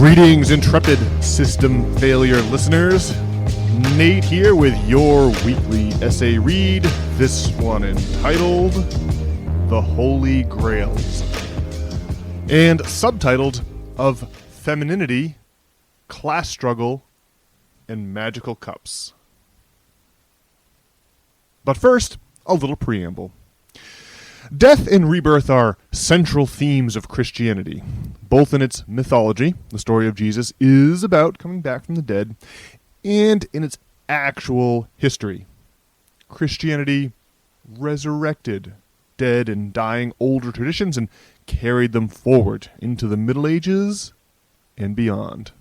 Greetings, intrepid system failure listeners. Nate here with your weekly essay read, this one entitled The Holy Grails, and subtitled Of Femininity, Class Struggle, and Magical Cups. But first, a little preamble. Death and rebirth are central themes of Christianity, both in its mythology, the story of Jesus is about coming back from the dead, and in its actual history. Christianity resurrected dead and dying older traditions and carried them forward into the Middle Ages and beyond.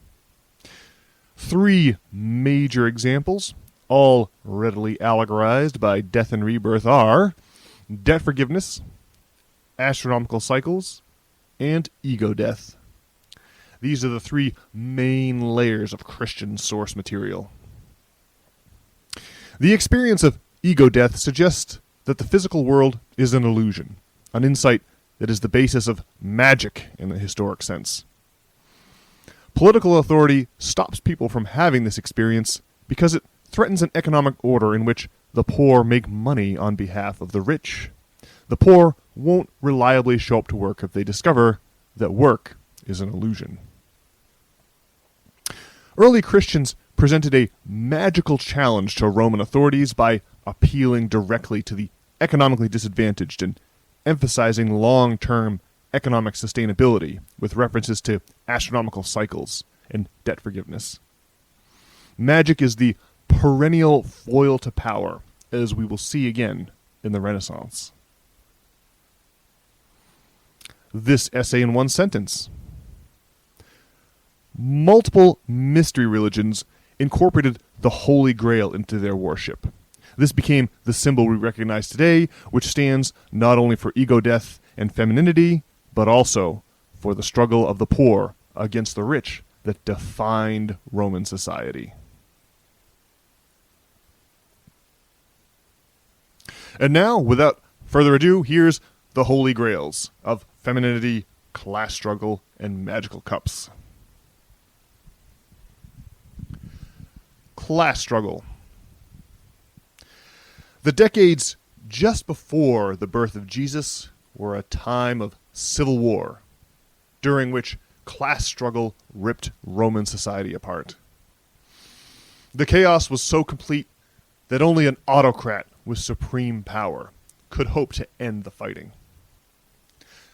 Three major examples, all readily allegorized by death and rebirth, are debt forgiveness, astronomical cycles, and ego death. These are the three main layers of Christian source material. The experience of ego death suggests that the physical world is an illusion, an insight that is the basis of magic in the historic sense. Political authority stops people from having this experience because it threatens an economic order in which the poor make money on behalf of the rich. The poor won't reliably show up to work if they discover that work is an illusion. Early Christians presented a magical challenge to Roman authorities by appealing directly to the economically disadvantaged and emphasizing long-term economic sustainability with references to astronomical cycles and debt forgiveness. Magic is the perennial foil to power, as we will see again in the Renaissance. This essay in one sentence. Multiple mystery religions incorporated the Holy Grail into their worship. This became the symbol we recognize today, which stands not only for ego death and femininity, but also for the struggle of the poor against the rich that defined Roman society. And now, without further ado, here's the Holy Grails of femininity, class struggle, and magical cups. Class struggle. The decades just before the birth of Jesus were a time of civil war, during which class struggle ripped Roman society apart. The chaos was so complete that only an autocrat with supreme power could hope to end the fighting.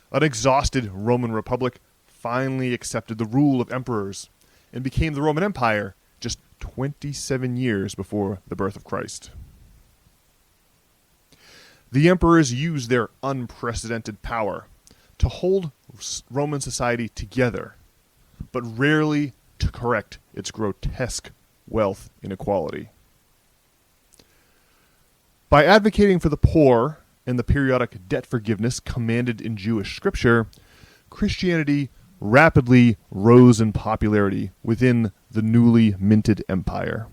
An exhausted Roman Republic finally accepted the rule of emperors and became the Roman Empire just 27 years before the birth of Christ. The emperors used their unprecedented power to hold Roman society together, but rarely to correct its grotesque wealth inequality. By advocating for the poor and the periodic debt forgiveness commanded in Jewish scripture, Christianity rapidly rose in popularity within the newly minted empire.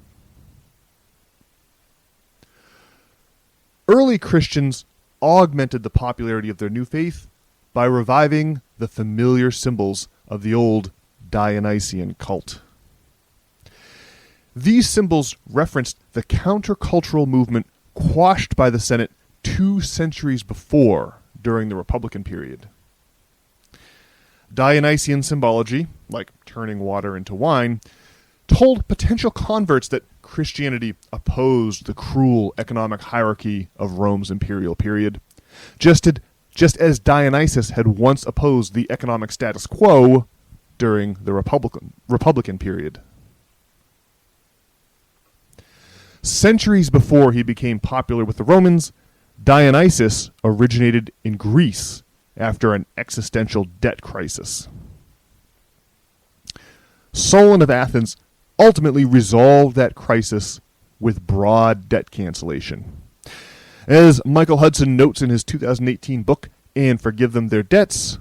Early Christians augmented the popularity of their new faith by reviving the familiar symbols of the old Dionysian cult. These symbols referenced the countercultural movement quashed by the Senate 2 centuries before, during the Republican period. Dionysian symbology, like turning water into wine, told potential converts that Christianity opposed the cruel economic hierarchy of Rome's imperial period, just as Dionysus had once opposed the economic status quo during the Republican period. Centuries before he became popular with the Romans, Dionysus originated in Greece after an existential debt crisis. Solon of Athens ultimately resolved that crisis with broad debt cancellation. As Michael Hudson notes in his 2018 book, And Forgive Them Their Debts,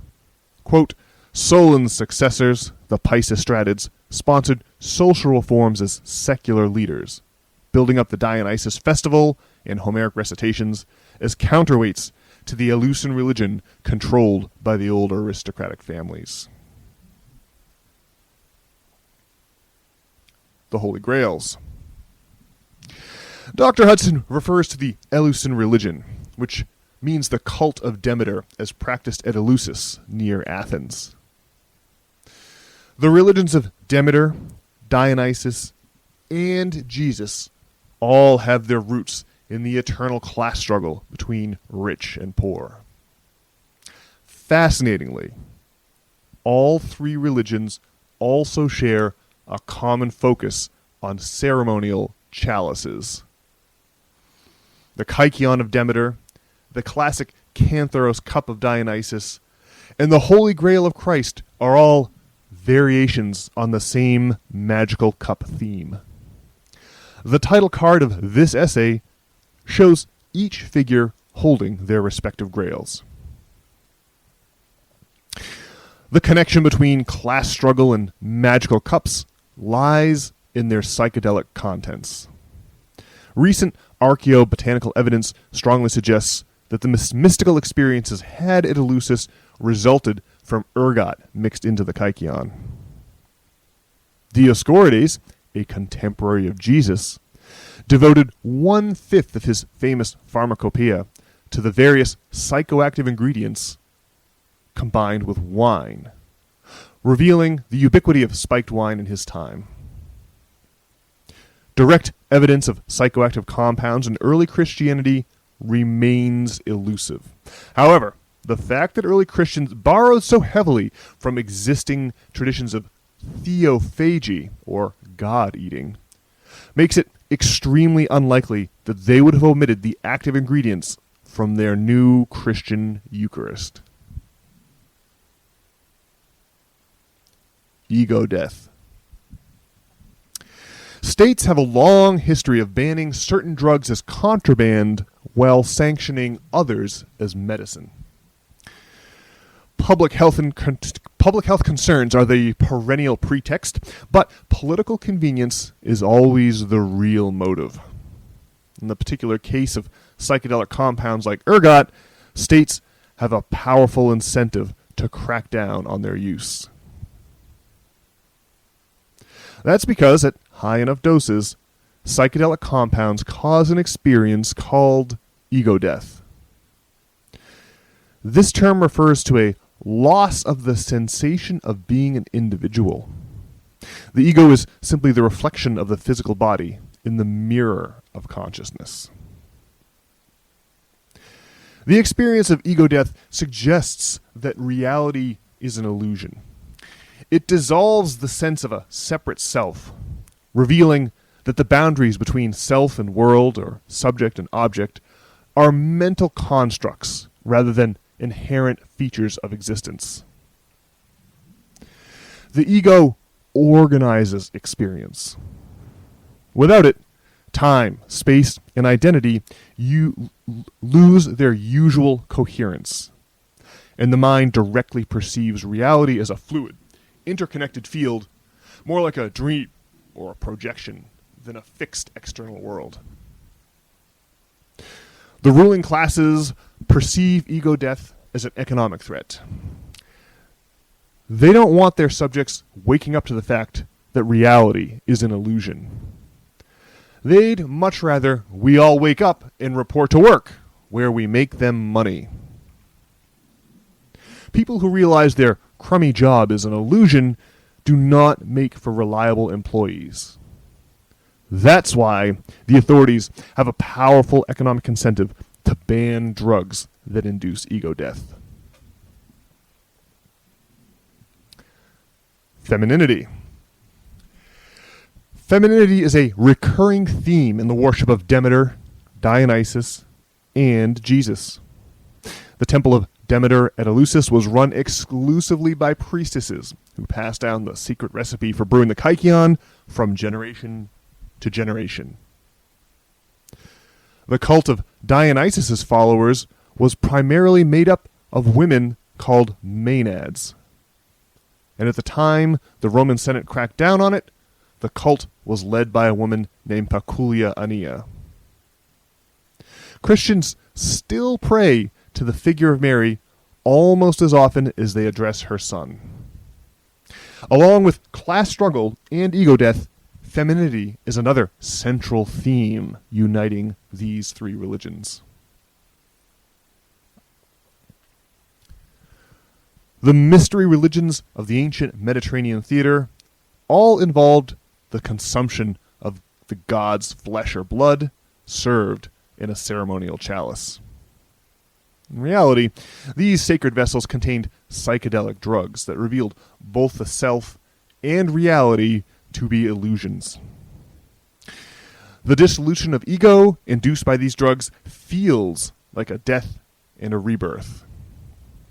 quote, Solon's successors, the Pisistratids, sponsored social reforms as secular leaders, building up the Dionysus festival and Homeric recitations as counterweights to the Eleusinian religion controlled by the old aristocratic families. the Holy Grails. Dr. Hudson refers to the Eleusinian religion, which means the cult of Demeter as practiced at Eleusis, near Athens. The religions of Demeter, Dionysus, and Jesus all have their roots in the eternal class struggle between rich and poor. Fascinatingly, all three religions also share a common focus on ceremonial chalices. The Kykion of Demeter, the classic Cantharos cup of Dionysus, and the Holy Grail of Christ are all variations on the same magical cup theme. The title card of this essay shows each figure holding their respective grails. The connection between class struggle and magical cups lies in their psychedelic contents. Recent archaeobotanical evidence strongly suggests that the mystical experiences had at Eleusis resulted from ergot mixed into the kykion. Dioscorides, a contemporary of Jesus, devoted 1/5 of his famous pharmacopoeia to the various psychoactive ingredients combined with wine, revealing the ubiquity of spiked wine in his time. Direct evidence of psychoactive compounds in early Christianity remains elusive. However, the fact that early Christians borrowed so heavily from existing traditions of theophagy, or God-eating, makes it extremely unlikely that they would have omitted the active ingredients from their new Christian Eucharist. Ego death. States have a long history of banning certain drugs as contraband while sanctioning others as medicine. Public health concerns are the perennial pretext, but political convenience is always the real motive. In the particular case of psychedelic compounds like ergot, states have a powerful incentive to crack down on their use. That's because at high enough doses, psychedelic compounds cause an experience called ego death. This term refers to a loss of the sensation of being an individual. The ego is simply the reflection of the physical body in the mirror of consciousness. The experience of ego death suggests that reality is an illusion. It dissolves the sense of a separate self, revealing that the boundaries between self and world, or subject and object, are mental constructs rather than inherent features of existence. The ego organizes experience. Without it, time, space, and identity lose their usual coherence, and the mind directly perceives reality as a fluid, interconnected field, more like a dream or a projection than a fixed external world. The ruling classes perceive ego death as an economic threat. They don't want their subjects waking up to the fact that reality is an illusion. They'd much rather we all wake up and report to work, where we make them money. People who realize their crummy job is an illusion do not make for reliable employees. That's why the authorities have a powerful economic incentive to ban drugs that induce ego death. Femininity. Femininity is a recurring theme in the worship of Demeter, Dionysus, and Jesus. The temple of Demeter at Eleusis was run exclusively by priestesses who passed down the secret recipe for brewing the kykion from generation to generation. The cult of Dionysus' followers was primarily made up of women called maenads. And at the time the Roman Senate cracked down on it, the cult was led by a woman named Paculia Annia. Christians still pray to the figure of Mary almost as often as they address her son. Along with class struggle and ego death, femininity is another central theme uniting these three religions. The mystery religions of the ancient Mediterranean theater all involved the consumption of the god's flesh or blood served in a ceremonial chalice. In reality, these sacred vessels contained psychedelic drugs that revealed both the self and reality to be illusions. The dissolution of ego induced by these drugs feels like a death and a rebirth.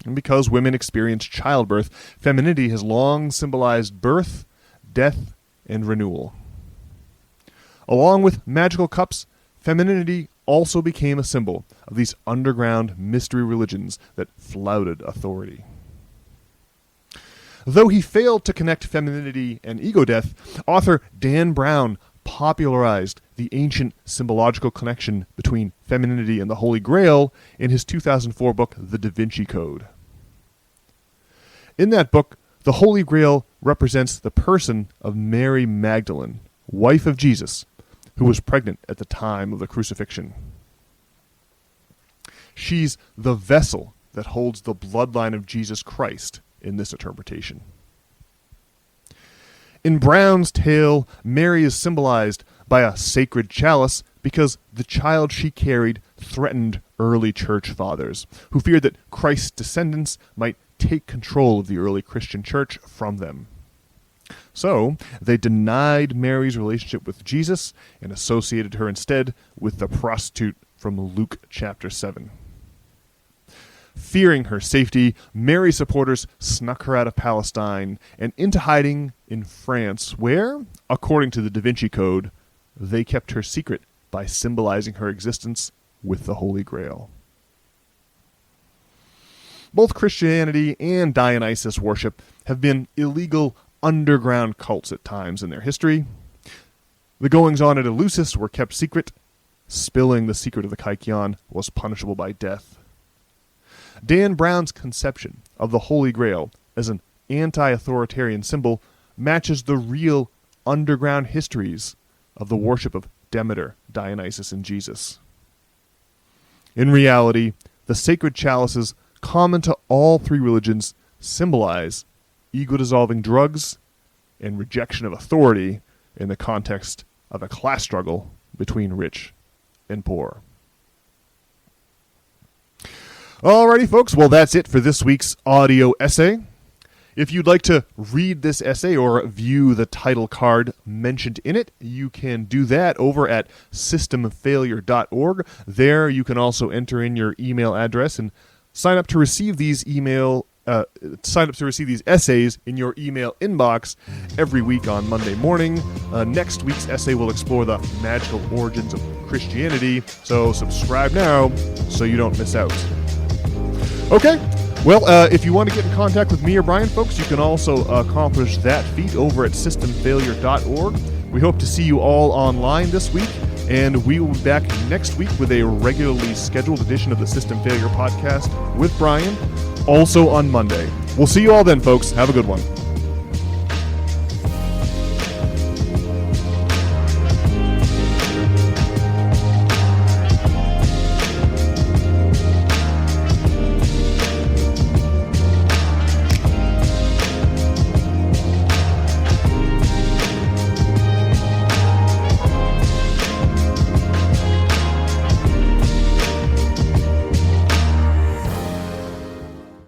And because women experience childbirth, femininity has long symbolized birth, death, and renewal. Along with magical cups, femininity also became a symbol of these underground mystery religions that flouted authority. Though he failed to connect femininity and ego death, author Dan Brown popularized the ancient symbological connection between femininity and the Holy Grail in his 2004 book, The Da Vinci Code. In that book, the Holy Grail represents the person of Mary Magdalene, wife of Jesus, who was pregnant at the time of the crucifixion. She's the vessel that holds the bloodline of Jesus Christ in this interpretation. In Brown's tale, Mary is symbolized by a sacred chalice because the child she carried threatened early church fathers, who feared that Christ's descendants might take control of the early Christian church from them. So, they denied Mary's relationship with Jesus and associated her instead with the prostitute from Luke chapter 7. Fearing her safety, Mary's supporters snuck her out of Palestine and into hiding in France, where, according to the Da Vinci Code, they kept her secret by symbolizing her existence with the Holy Grail. Both Christianity and Dionysus worship have been illegal underground cults at times in their history. The goings-on at Eleusis were kept secret. Spilling the secret of the Kykion was punishable by death. Dan Brown's conception of the Holy Grail as an anti-authoritarian symbol matches the real underground histories of the worship of Demeter, Dionysus, and Jesus. In reality, the sacred chalices common to all three religions symbolize ego-dissolving drugs and rejection of authority in the context of a class struggle between rich and poor. Alrighty, folks. Well, that's it for this week's audio essay. If you'd like to read this essay or view the title card mentioned in it, you can do that over at systemfailure.org. There you can also enter in your email address and sign up to receive these essays in your email inbox every week on Monday morning. Next week's essay will explore the magical origins of Christianity, so subscribe now so you don't miss out. Okay, well, if you want to get in contact with me or Brian, folks, you can also accomplish that feat over at systemfailure.org. We hope to see you all online this week, and we will be back next week with a regularly scheduled edition of the System Failure Podcast with Brian, also on Monday. We'll see you all then, folks. Have a good one.